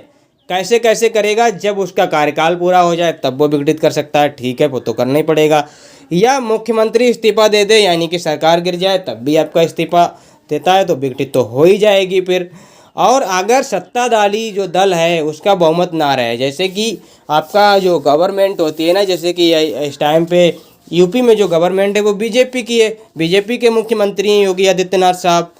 कैसे कैसे करेगा, जब उसका कार्यकाल पूरा हो जाए तब वो विघटित कर सकता है, ठीक है, वो तो करना ही पड़ेगा। या मुख्यमंत्री इस्तीफा दे दे, यानी कि सरकार गिर जाए, तब भी आपका इस्तीफा देता है तो विघटित तो हो ही जाएगी फिर। और अगर सत्ताधारी जो दल है उसका बहुमत ना रहे, जैसे कि आपका जो गवर्नमेंट होती है ना, जैसे कि इस टाइम पे यूपी में जो गवर्नमेंट है वो बीजेपी की है, बीजेपी के मुख्यमंत्री हैं योगी आदित्यनाथ साहब।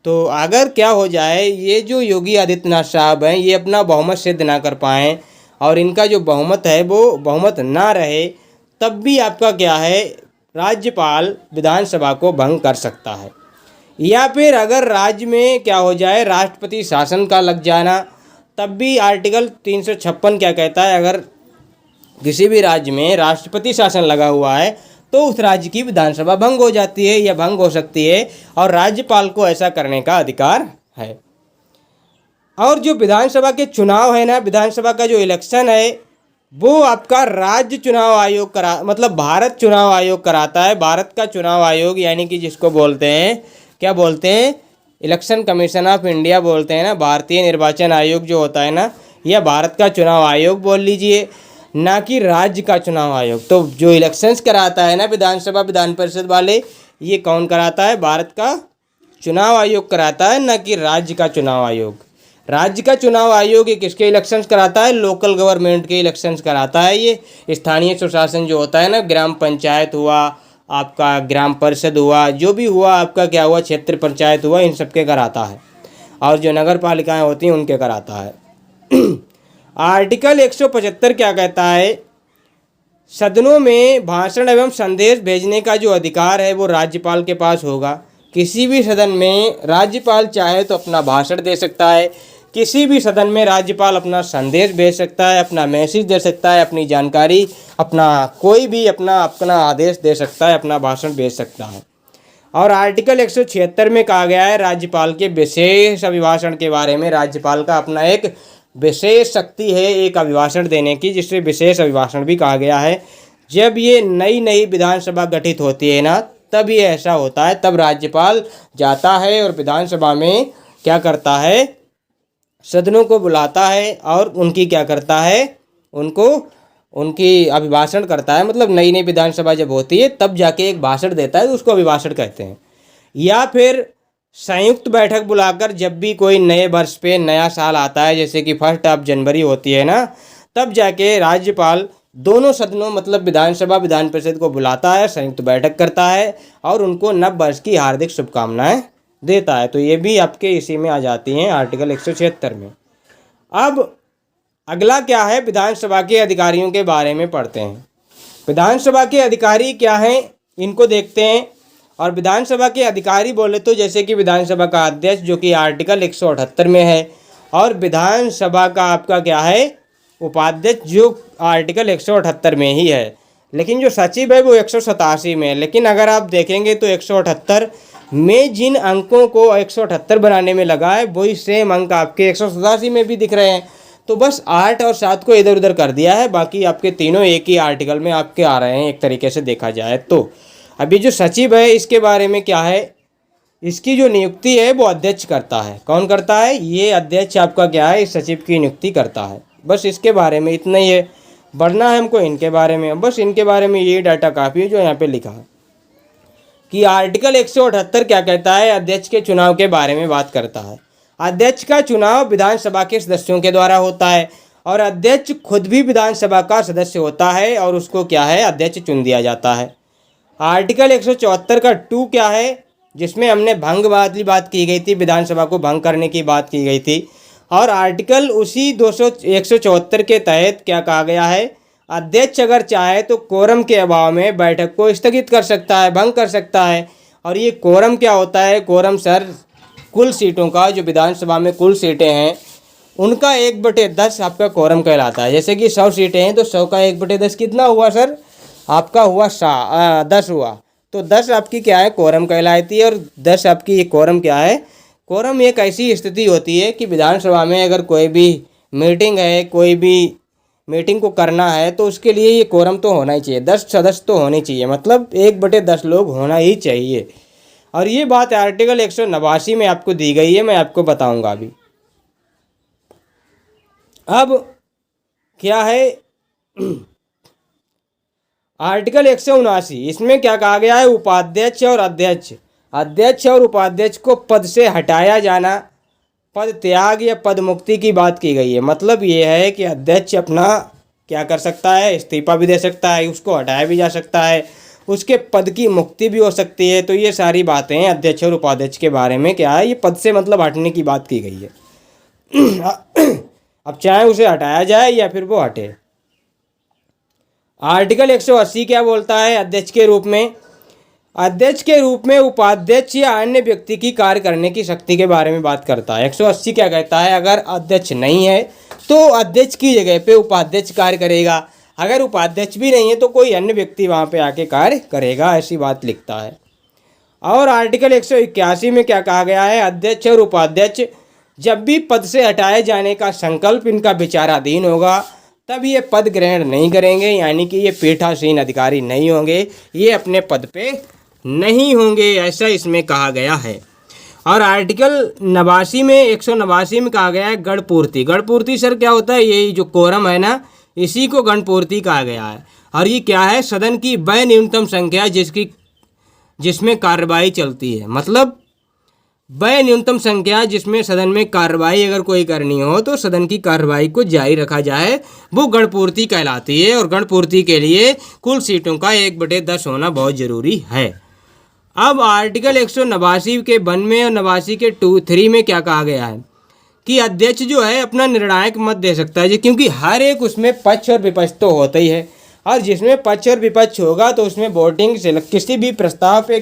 तो अगर क्या हो जाए, ये जो योगी आदित्यनाथ साहब हैं ये अपना बहुमत सिद्ध ना कर पाएँ और इनका जो बहुमत है वो बहुमत ना रहे, तब भी आपका क्या है, राज्यपाल विधानसभा को भंग कर सकता है। या फिर अगर राज्य में क्या हो जाए, राष्ट्रपति शासन का लग जाना, तब भी आर्टिकल 356 क्या कहता है, अगर किसी भी राज्य में राष्ट्रपति शासन लगा हुआ है तो उस राज्य की विधानसभा भंग हो जाती है या भंग हो सकती है, और राज्यपाल को ऐसा करने का अधिकार है। और जो विधानसभा के चुनाव है ना, विधानसभा का जो इलेक्शन है वो आपका राज्य चुनाव आयोग मतलब भारत चुनाव आयोग कराता है। भारत का चुनाव आयोग, यानी कि जिसको बोलते हैं, क्या बोलते हैं, इलेक्शन कमीशन ऑफ इंडिया बोलते हैं ना, भारतीय निर्वाचन आयोग जो होता है ना, यह भारत का चुनाव आयोग बोल लीजिए, ना कि राज्य का चुनाव आयोग। तो जो इलेक्शंस कराता है ना विधानसभा विधान परिषद वाले, ये कौन कराता है, भारत का चुनाव आयोग कराता है, ना कि राज्य का चुनाव आयोग। राज्य का चुनाव आयोग ये किसके इलेक्शंस कराता है, लोकल गवर्नमेंट के इलेक्शंस कराता है। ये स्थानीय स्वशासन जो होता है ना, ग्राम पंचायत हुआ, आपका ग्राम परिषद हुआ, जो भी हुआ आपका क्या हुआ, क्षेत्र पंचायत हुआ, इन सब के कराता है। और जो नगर पालिकाएँ होती हैं उनके कराता है। आर्टिकल 175 क्या कहता है, सदनों में भाषण एवं संदेश भेजने का जो अधिकार है वो राज्यपाल के पास होगा। किसी भी सदन में राज्यपाल चाहे तो अपना भाषण दे सकता है, किसी भी सदन में राज्यपाल अपना संदेश भेज सकता है, अपना मैसेज दे सकता है, अपनी जानकारी, अपना कोई भी अपना आदेश दे सकता है, अपना भाषण भेज सकता है। और आर्टिकल 176 में कहा गया है राज्यपाल के विशेष अभिभाषण के बारे में, राज्यपाल का अपना एक विशेष शक्ति है एक अभिभाषण देने की, जिससे विशेष अभिभाषण भी कहा गया है। जब ये नई नई विधानसभा गठित होती है ना, तब ये ऐसा होता है, तब राज्यपाल जाता है और विधानसभा में क्या करता है, सदनों को बुलाता है और उनकी क्या करता है, उनकी अभिभाषण करता है। मतलब नई नई विधानसभा जब होती है तब जाके एक भाषण देता है, तो उसको अभिभाषण कहते हैं। या फिर संयुक्त बैठक बुलाकर जब भी कोई नए वर्ष पे नया साल आता है, जैसे कि 1 जनवरी होती है ना, तब जाके राज्यपाल दोनों सदनों मतलब विधानसभा विधान परिषद को बुलाता है, संयुक्त बैठक करता है और उनको नव वर्ष की हार्दिक शुभकामनाएं देता है। तो ये भी आपके इसी में आ जाती हैं आर्टिकल 176 में। अब अगला क्या है, विधानसभा के अधिकारियों के बारे में पढ़ते हैं। विधानसभा के अधिकारी क्या हैं इनको देखते हैं। और विधानसभा के अधिकारी बोले तो जैसे कि विधानसभा का अध्यक्ष जो कि आर्टिकल 178 में है, और विधानसभा का आपका क्या है, उपाध्यक्ष जो आर्टिकल 178 में ही है। लेकिन जो सचिव है वो 187 में है। लेकिन अगर आप देखेंगे तो 178 में जिन अंकों को 178 बनाने में लगा है वही सेम अंक आपके 187 में भी दिख रहे हैं। तो बस 8 और 7 को इधर उधर कर दिया है, बाकी आपके तीनों एक ही आर्टिकल में आपके आ रहे हैं एक तरीके से देखा जाए तो। अभी जो सचिव है इसके बारे में क्या है, इसकी जो नियुक्ति है वो अध्यक्ष करता है। कौन करता है, ये अध्यक्ष आपका क्या है, इस सचिव की नियुक्ति करता है। बस इसके बारे में इतना ही है, बढ़ना है हमको इनके बारे में। बस इनके बारे में ये डाटा काफ़ी है जो यहाँ पे लिखा है कि आर्टिकल 178 क्या कहता है, अध्यक्ष के चुनाव के बारे में बात करता है। अध्यक्ष का चुनाव विधानसभा के सदस्यों के द्वारा होता है और अध्यक्ष खुद भी विधानसभा का सदस्य होता है और उसको क्या है, अध्यक्ष चुन दिया जाता है। आर्टिकल 174 का 2 क्या है, जिसमें हमने भंग वाली बात की गई थी, विधानसभा को भंग करने की बात की गई थी। और आर्टिकल उसी 174 के तहत क्या कहा गया है, अध्यक्ष अगर चाहे तो कोरम के अभाव में बैठक को स्थगित कर सकता है, भंग कर सकता है। और ये कोरम क्या होता है, कोरम सर कुल सीटों का, जो विधानसभा में कुल सीटें हैं उनका 1/10 आपका कोरम कहलाता है। जैसे कि 100 सीटें हैं तो 100 का 1/10 कितना हुआ सर, आपका हुआ 10 हुआ। तो 10 आपकी क्या है, कोरम कहलाती है। और 10 आपकी कोरम क्या है, कोरम एक ऐसी स्थिति होती है कि विधानसभा में अगर कोई भी मीटिंग है, कोई भी मीटिंग को करना है तो उसके लिए ये कोरम तो होना ही चाहिए, 10 सदस्य तो होने चाहिए, मतलब 1/10 लोग होना ही चाहिए। और ये बात आर्टिकल 189 में आपको दी गई है, मैं आपको बताऊंगा अभी। अब क्या है आर्टिकल 179, इसमें क्या कहा गया है, उपाध्यक्ष और अध्यक्ष, अध्यक्ष और उपाध्यक्ष को पद से हटाया जाना, पद त्याग या पद मुक्ति की बात की गई है। मतलब ये है कि अध्यक्ष अपना क्या कर सकता है, इस्तीफा भी दे सकता है, उसको हटाया भी जा सकता है, उसके पद की मुक्ति भी हो सकती है। तो ये सारी बातें अध्यक्ष और उपाध्यक्ष के बारे में क्या है, ये पद से मतलब हटने की बात की गई है। अब चाहे उसे हटाया जाए या फिर वो हटे। आर्टिकल 180 क्या बोलता है, अध्यक्ष के रूप में, अध्यक्ष के रूप में उपाध्यक्ष या अन्य व्यक्ति की कार्य करने की शक्ति के बारे में बात करता है। 180 क्या कहता है, अगर अध्यक्ष नहीं है तो अध्यक्ष की जगह पे उपाध्यक्ष कार्य करेगा, अगर उपाध्यक्ष भी नहीं है तो कोई अन्य व्यक्ति वहाँ पे आके कार्य करेगा, ऐसी बात लिखता है। और आर्टिकल 181 में क्या कहा गया है, अध्यक्ष और उपाध्यक्ष जब भी पद से हटाए जाने का संकल्प इनका विचाराधीन होगा तब ये पद ग्रहण नहीं करेंगे, यानी कि ये पीठासीन अधिकारी नहीं होंगे, ये अपने पद पे नहीं होंगे, ऐसा इसमें कहा गया है। और आर्टिकल 89 में 189 में कहा गया है गणपूर्ति। गणपूर्ति सर क्या होता है, यही जो कोरम है ना, इसी को गणपूर्ति कहा गया है। और ये क्या है, सदन की वह न्यूनतम संख्या जिसमें कार्रवाई चलती है। मतलब वह न्यूनतम संख्या जिसमें सदन में कार्रवाई अगर कोई करनी हो तो सदन की कार्रवाई को जारी रखा जाए, वो गणपूर्ति कहलाती है। और गणपूर्ति के लिए कुल सीटों का 1/10 होना बहुत ज़रूरी है। अब आर्टिकल 189 के 92 और 89 के 3 में क्या कहा गया है कि अध्यक्ष जो है अपना निर्णायक मत दे सकता है, क्योंकि हर एक उसमें पक्ष और विपक्ष तो होता ही है, और जिसमें पक्ष और विपक्ष होगा तो उसमें वोटिंग से किसी भी प्रस्ताव पे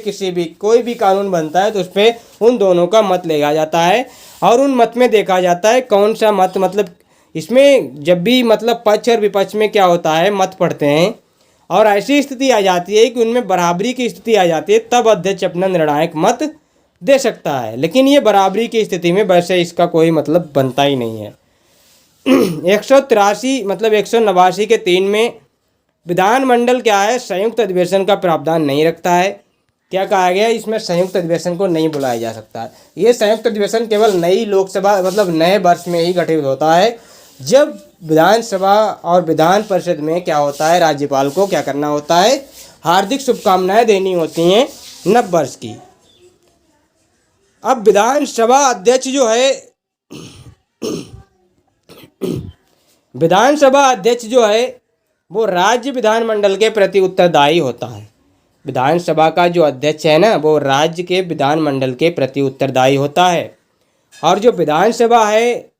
कोई भी कानून बनता है तो उस पर उन दोनों का मत लिया जाता है, और उन मत में देखा जाता है कौन सा मत, मतलब इसमें जब भी मतलब पक्ष और विपक्ष में क्या होता है, मत पड़ते हैं और ऐसी स्थिति आ जाती है कि उनमें बराबरी की स्थिति आ जाती है, तब अध्यक्ष अपना निर्णायक मत दे सकता है। लेकिन ये बराबरी की स्थिति में वैसे इसका कोई मतलब बनता ही नहीं है। 183 मतलब 189 के 3 में विधानमंडल क्या है, संयुक्त अधिवेशन का प्रावधान नहीं रखता है। क्या कहा गया, इसमें संयुक्त अधिवेशन को नहीं बुलाया जा सकता है। ये संयुक्त अधिवेशन केवल नई लोकसभा मतलब नए वर्ष में ही गठित होता है, जब विधानसभा और विधान परिषद में क्या होता है, राज्यपाल को क्या करना होता है, हार्दिक शुभकामनाएं देनी होती हैं नव वर्ष की। अब विधानसभा अध्यक्ष जो है विधानसभा अध्यक्ष जो है वो राज्य विधानमंडल के प्रति उत्तरदायी होता है। विधानसभा का जो अध्यक्ष है ना, वो राज्य के विधानमंडल के प्रति उत्तरदायी होता है। और जो विधानसभा है,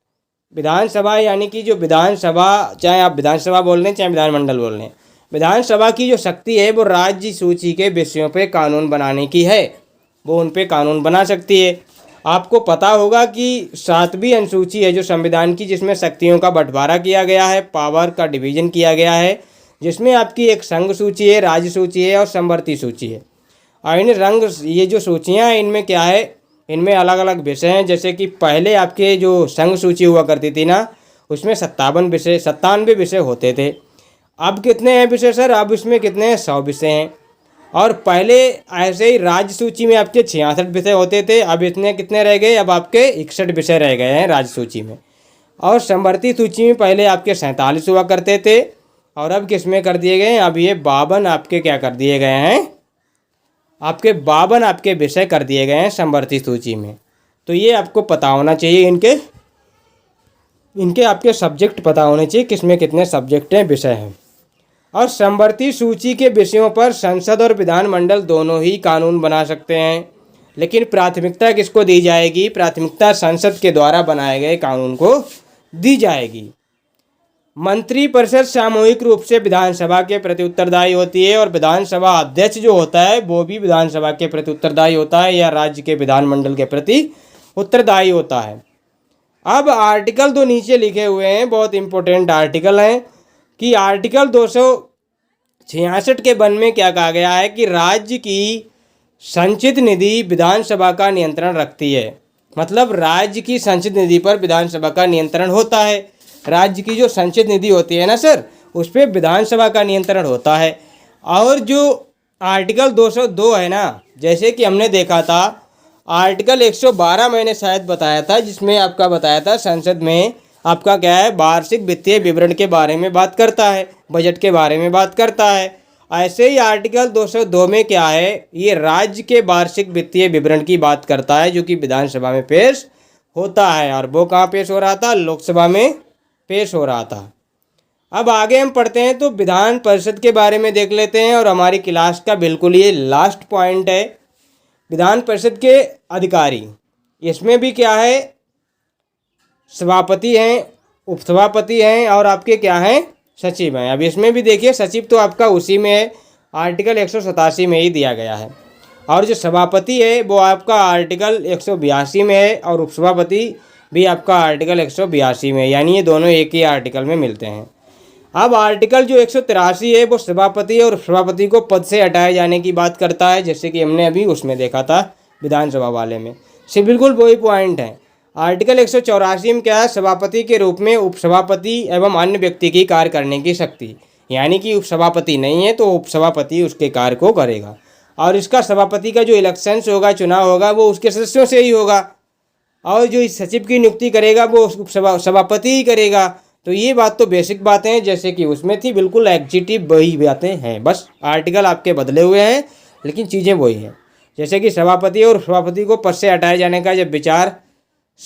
विधानसभा यानी कि जो विधानसभा, चाहे आप विधानसभा बोल लें चाहे विधानमंडल बोल लें, विधानसभा की जो शक्ति है वो राज्य सूची के विषयों पे कानून बनाने की है, वो उन पे कानून बना सकती है। आपको पता होगा कि 7वीं अनुसूची है जो संविधान की, जिसमें शक्तियों का बंटवारा किया गया है, पावर का डिवीजन किया गया है, जिसमें आपकी एक संघ सूची है, राज्य सूची है और समवर्ती सूची है। और ये जो सूचियाँ हैं इनमें क्या है, इनमें अलग अलग विषय हैं। जैसे कि पहले आपके जो संघ सूची हुआ करती थी ना, उसमें 97 विषय होते थे। अब कितने हैं विषय सर, अब इसमें कितने हैं, 100 विषय हैं। और पहले ऐसे ही राज्य सूची में आपके 66 विषय होते थे, अब इतने कितने रह गए, अब आपके 61 विषय रह गए हैं राज्य सूची में। और समवर्ती सूची में पहले आपके 47 हुआ करते थे, और अब किस में कर दिए गए हैं, अब ये 52 आपके क्या कर दिए गए हैं, आपके 52 आपके विषय कर दिए गए हैं समवर्ती सूची में। तो ये आपको पता होना चाहिए, इनके आपके सब्जेक्ट पता होने चाहिए, किसमें कितने सब्जेक्ट हैं, विषय हैं। और समवर्ती सूची के विषयों पर संसद और विधानमंडल दोनों ही कानून बना सकते हैं, लेकिन प्राथमिकता किसको दी जाएगी, प्राथमिकता संसद के द्वारा बनाए गए कानून को दी जाएगी। मंत्रिपरिषद सामूहिक रूप से विधानसभा के प्रति उत्तरदायी होती है, और विधानसभा अध्यक्ष जो होता है वो भी विधानसभा के प्रति उत्तरदायी होता है या राज्य के विधानमंडल के प्रति उत्तरदायी होता है। अब आर्टिकल 2 नीचे लिखे हुए हैं, बहुत इंपॉर्टेंट आर्टिकल हैं, कि आर्टिकल 266 के 1 में क्या कहा गया है कि राज्य की संचित निधि विधानसभा का नियंत्रण रखती है। मतलब राज्य की संचित निधि पर विधानसभा का नियंत्रण होता है। राज्य की जो संचित निधि होती है ना सर, उस पर विधानसभा का नियंत्रण होता है। और जो आर्टिकल 202 है ना, जैसे कि हमने देखा था आर्टिकल 112 मैंने शायद बताया था, जिसमें आपका बताया था संसद में आपका क्या है, वार्षिक वित्तीय विवरण के बारे में बात करता है, बजट के बारे में बात करता है। ऐसे ही आर्टिकल 202 में क्या है, ये राज्य के वार्षिक वित्तीय विवरण की बात करता है, जो कि विधानसभा में पेश होता है। और वो कहाँ पेश हो रहा था, लोकसभा में पेश हो रहा था। अब आगे हम पढ़ते हैं तो विधान परिषद के बारे में देख लेते हैं, और हमारी क्लास का बिल्कुल ये लास्ट पॉइंट है, विधान परिषद के अधिकारी। इसमें भी क्या है, सभापति हैं, उपसभापति हैं, और आपके क्या हैं, सचिव हैं। अब इसमें भी देखिए, सचिव तो आपका उसी में है, आर्टिकल 187 में ही दिया गया है, और जो सभापति है वो आपका आर्टिकल 182 में है, और उपसभापति भी आपका आर्टिकल 182 में है, यानी ये दोनों एक ही आर्टिकल में मिलते हैं। अब आर्टिकल जो 183 है वो सभापति और उपसभापति को पद से हटाए जाने की बात करता है, जैसे कि हमने अभी उसमें देखा था विधानसभा वाले में से, बिल्कुल वही पॉइंट है। आर्टिकल 184 में क्या है, सभापति के रूप में उपसभापति एवं अन्य व्यक्ति की कार्य करने की शक्ति, यानी कि उपसभापति नहीं है तो उपसभापति उसके कार्य को करेगा, और इसका सभापति का जो इलेक्शंस होगा, चुनाव होगा, वो उसके सदस्यों से ही होगा, और जो इस सचिव की नियुक्ति करेगा वो सभापति ही करेगा। तो ये बात तो बेसिक बातें हैं जैसे कि उसमें थी, बिल्कुल एग्जीक्यूटिव वही बातें हैं, बस आर्टिकल आपके बदले हुए हैं लेकिन चीज़ें वही हैं। जैसे कि सभापति और उपसभापति को पद से हटाए जाने का जब विचार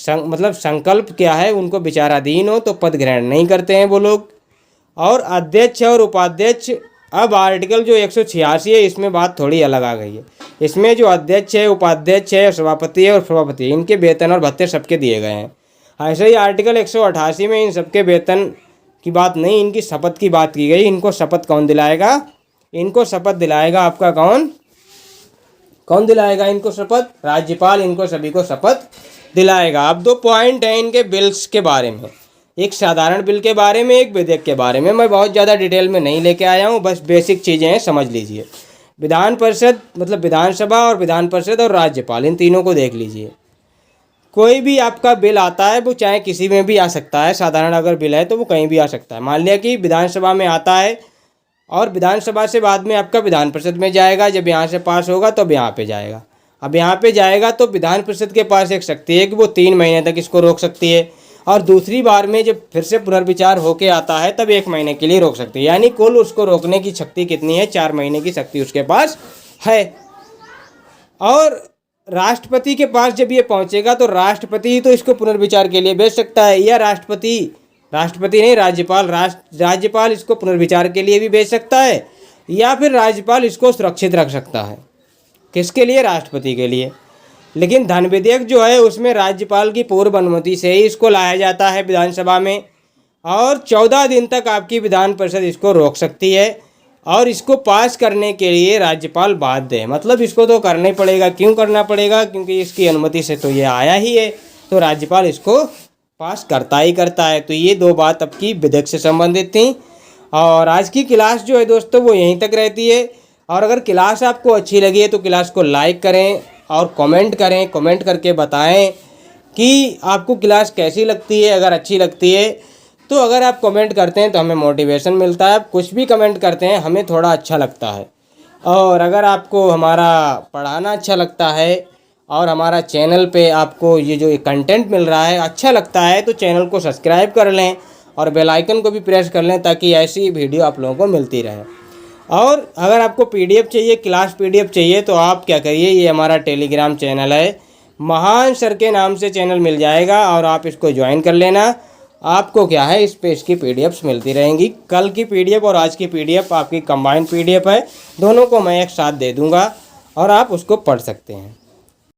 मतलब संकल्प क्या है, उनको विचाराधीन हो तो पद ग्रहण नहीं करते हैं वो लोग। और अध्यक्ष और उपाध्यक्ष, अब आर्टिकल जो 186 है इसमें बात थोड़ी अलग आ गई है। इसमें जो अध्यक्ष है, उपाध्यक्ष है, सभापति है और सभापति, इनके वेतन और भत्ते सबके दिए गए हैं। ऐसे ही आर्टिकल 188 में इन सबके वेतन की बात नहीं, इनकी शपथ की बात की गई। इनको शपथ कौन दिलाएगा, इनको शपथ दिलाएगा आपका कौन दिलाएगा इनको शपथ, राज्यपाल इनको सभी को शपथ दिलाएगा। अब 2 पॉइंट हैं इनके बिल्स के बारे में, एक साधारण बिल के बारे में, एक विधेयक के बारे में। मैं बहुत ज़्यादा डिटेल में नहीं लेके आया हूँ, बस बेसिक चीज़ें हैं, समझ लीजिए। विधान परिषद मतलब विधानसभा और विधान परिषद और राज्यपाल, इन तीनों को देख लीजिए। कोई भी आपका बिल आता है वो चाहे किसी में भी आ सकता है, साधारण अगर बिल है तो वो कहीं भी आ सकता है। मान लिया कि विधानसभा में आता है और विधानसभा से बाद में आपका विधान परिषद में जाएगा, जब यहाँ से पास होगा तब यहाँ पे जाएगा। अब यहाँ पे जाएगा तो विधान परिषद के पास एक शक्ति है कि वो 3 महीने तक इसको रोक सकती है, और दूसरी बार में जब फिर से पुनर्विचार होके आता है तब 1 महीने के लिए रोक सकती है। यानी कुल उसको रोकने की शक्ति कितनी है, 4 महीने की शक्ति उसके पास है। और राष्ट्रपति के पास जब ये पहुंचेगा तो राष्ट्रपति ही तो इसको पुनर्विचार के लिए भेज सकता है, या राष्ट्रपति नहीं, राज्यपाल इसको पुनर्विचार के लिए भी भेज सकता है, या फिर राज्यपाल इसको सुरक्षित रख सकता है। किसके लिए, राष्ट्रपति के लिए। लेकिन धन विधेयक जो है उसमें राज्यपाल की पूर्व अनुमति से ही इसको लाया जाता है विधानसभा में, और 14 दिन तक आपकी विधान परिषद इसको रोक सकती है, और इसको पास करने के लिए राज्यपाल बाध्य है। मतलब इसको तो करना ही पड़ेगा। क्यों करना पड़ेगा, क्योंकि इसकी अनुमति से तो ये आया ही है, तो राज्यपाल इसको पास करता ही करता है। तो ये 2 बात आपकी विधेयक से संबंधित थी। और आज की क्लास जो है दोस्तों वो यहीं तक रहती है। और अगर क्लास आपको अच्छी लगी है तो क्लास को लाइक करें और कमेंट करें, कमेंट करके बताएं कि आपको क्लास कैसी लगती है। अगर अच्छी लगती है तो अगर आप कमेंट करते हैं तो हमें मोटिवेशन मिलता है। आप कुछ भी कमेंट करते हैं हमें थोड़ा अच्छा लगता है। और अगर आपको हमारा पढ़ाना अच्छा लगता है और हमारा चैनल पे आपको ये जो कंटेंट मिल रहा है अच्छा लगता है तो चैनल को सब्सक्राइब कर लें और बेल आइकन को भी प्रेस कर लें, ताकि ऐसी वीडियो आप लोगों को मिलती रहे। और अगर आपको PDF चाहिए, क्लास PDF चाहिए, तो आप क्या करिए, ये हमारा टेलीग्राम चैनल है, महान सर के नाम से चैनल मिल जाएगा, और आप इसको ज्वाइन कर लेना। आपको क्या है, इस पे इसकी PDFs मिलती रहेंगी। कल की PDF और आज की PDF आपकी कंबाइंड PDF है, दोनों को मैं एक साथ दे दूंगा और आप उसको पढ़ सकते हैं।